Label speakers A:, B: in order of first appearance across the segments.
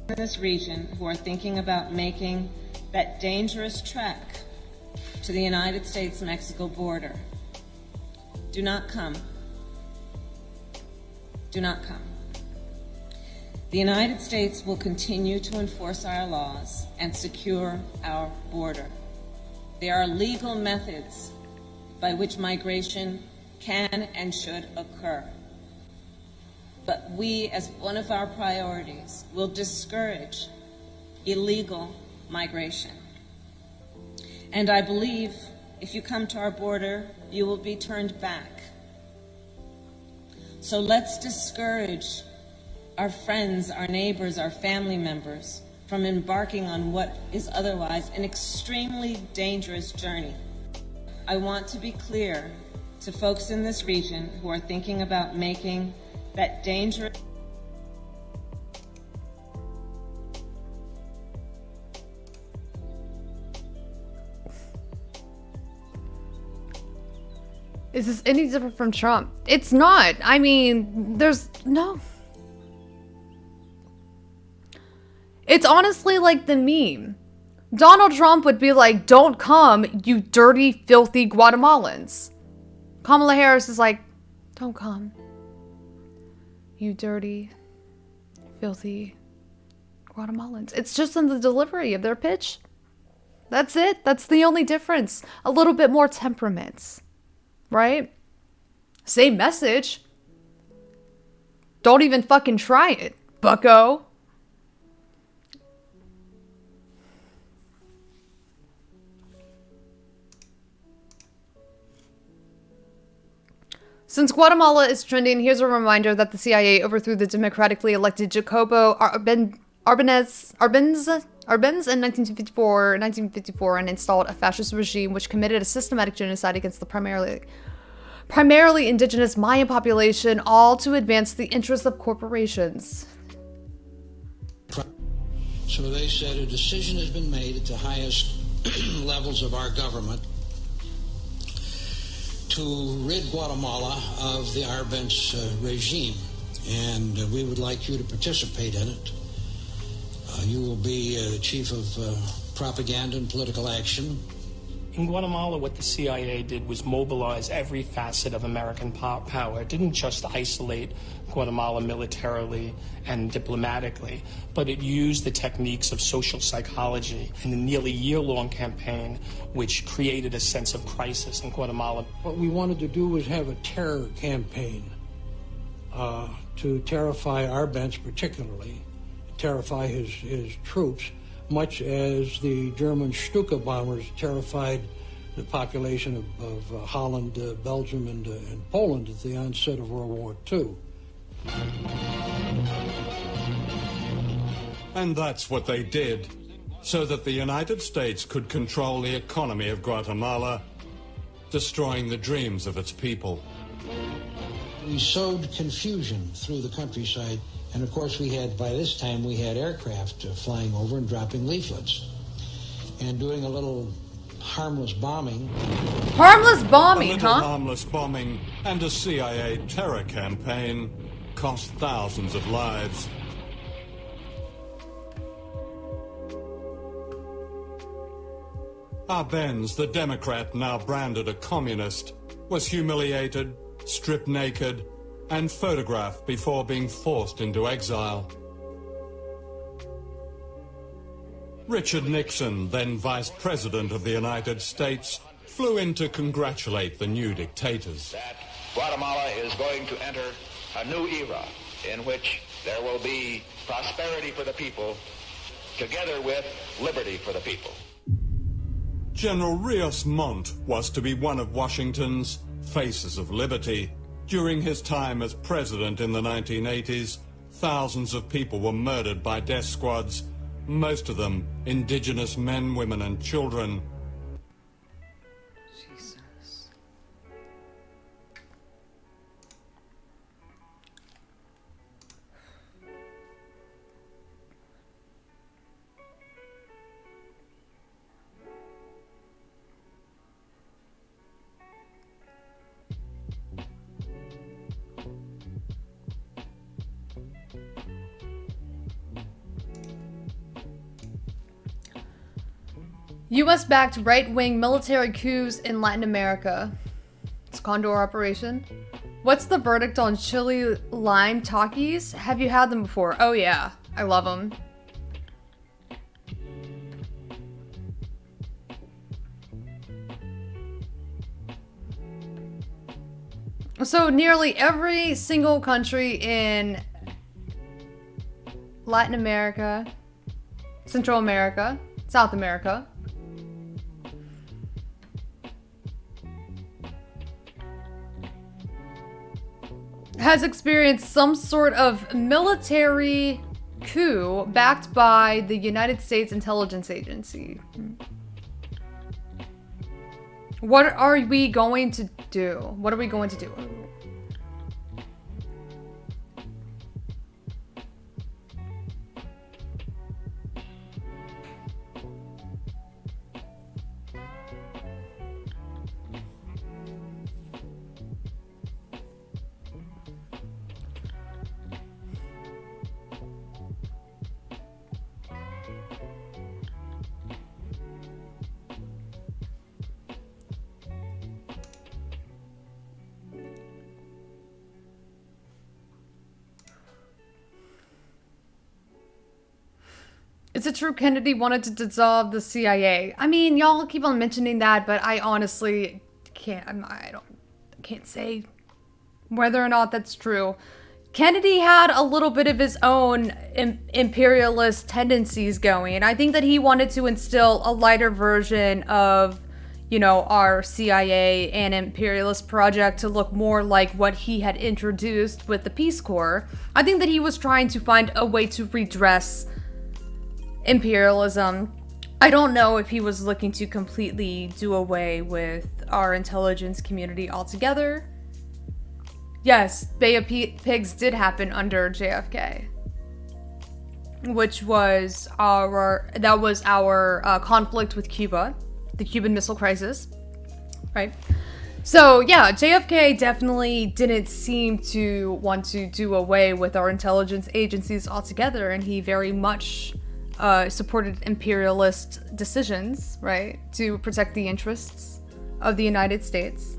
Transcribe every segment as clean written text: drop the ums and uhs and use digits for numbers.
A: this region who are thinking about making that dangerous trek to the United States-Mexico border, do not come. Do not come. The United States will continue to enforce our laws and secure our border. There are legal methods by which migration can and should occur. But we, as one of our priorities, will discourage illegal migration. And I believe if you come to our border, you will be turned back. So let's discourage our friends, our neighbors, our family members from embarking on what is otherwise an extremely dangerous journey. I want to be clear to folks in this region who are thinking about making that dangerous
B: Is this any different from Trump? It's not. I mean, there's no. It's honestly like the meme. Donald Trump would be like, "Don't come, you dirty, filthy Guatemalans." Kamala Harris is like, "Don't come, you dirty, filthy Guatemalans." It's just in the delivery of their pitch. That's it. That's the only difference. A little bit more temperaments. Right? Same message. Don't even fucking try it, bucko. Since Guatemala is trending, here's a reminder that the CIA overthrew the democratically elected Jacobo Arbenz in 1954 and installed a fascist regime which committed a systematic genocide against the primarily indigenous Mayan population, all to advance the interests of corporations.
C: So they said a decision has been made at the highest levels of our government to rid Guatemala of the Arbenz regime, and we would like you to participate in it. You will be chief of propaganda and political action.
D: In Guatemala, what the CIA did was mobilize every facet of American power. It didn't just isolate Guatemala militarily and diplomatically, but it used the techniques of social psychology in a nearly year-long campaign which created a sense of crisis in Guatemala.
C: What we wanted to do was have a terror campaign to terrify Arbenz particularly, terrify his troops, much as the German Stuka bombers terrified the population of Holland, Belgium, and Poland at the onset of World War II.
E: And that's what they did, so that the United States could control the economy of Guatemala, destroying the dreams of its people.
C: We sowed confusion through the countryside. And of course, by this time, we had aircraft flying over and dropping leaflets and doing a little harmless bombing.
B: Harmless bombing,
E: a little
B: huh?
E: harmless bombing and a CIA terror campaign cost thousands of lives. Arbenz, the Democrat now branded a communist, was humiliated, stripped naked, and photographed before being forced into exile. Richard Nixon, then Vice President of the United States, flew in to congratulate the new dictators.
F: That Guatemala is going to enter a new era in which there will be prosperity for the people together with liberty for the people.
E: General Rios Montt was to be one of Washington's faces of liberty. During his time as president in the 1980s, thousands of people were murdered by death squads, most of them indigenous men, women, and children.
B: Jesus. US-backed right-wing military coups in Latin America. It's Condor Operation. What's the verdict on chili lime Takis? Have you had them before? Oh yeah, I love them. So nearly every single country in Latin America, Central America, South America, has experienced some sort of military coup backed by the United States Intelligence Agency. What are we going to do? What are we going to do? Is it true Kennedy wanted to dissolve the CIA? I mean, y'all keep on mentioning that, but I honestly can't say whether or not that's true. Kennedy had a little bit of his own imperialist tendencies going, and I think that he wanted to instill a lighter version of, you know, our CIA and imperialist project to look more like what he had introduced with the Peace Corps. I think that he was trying to find a way to redress imperialism. I don't know if he was looking to completely do away with our intelligence community altogether. Yes, Bay of Pigs did happen under JFK, which was our conflict with Cuba, the Cuban Missile Crisis, right? So yeah, JFK definitely didn't seem to want to do away with our intelligence agencies altogether, and he very much supported imperialist decisions, right, to protect the interests of the United States.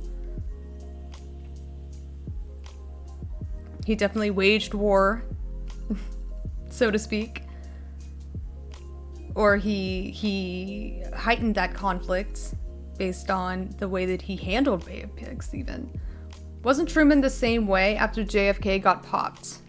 B: He definitely waged war, so to speak. Or he heightened that conflict based on the way that he handled Bay of Pigs even. Wasn't Truman the same way after JFK got popped?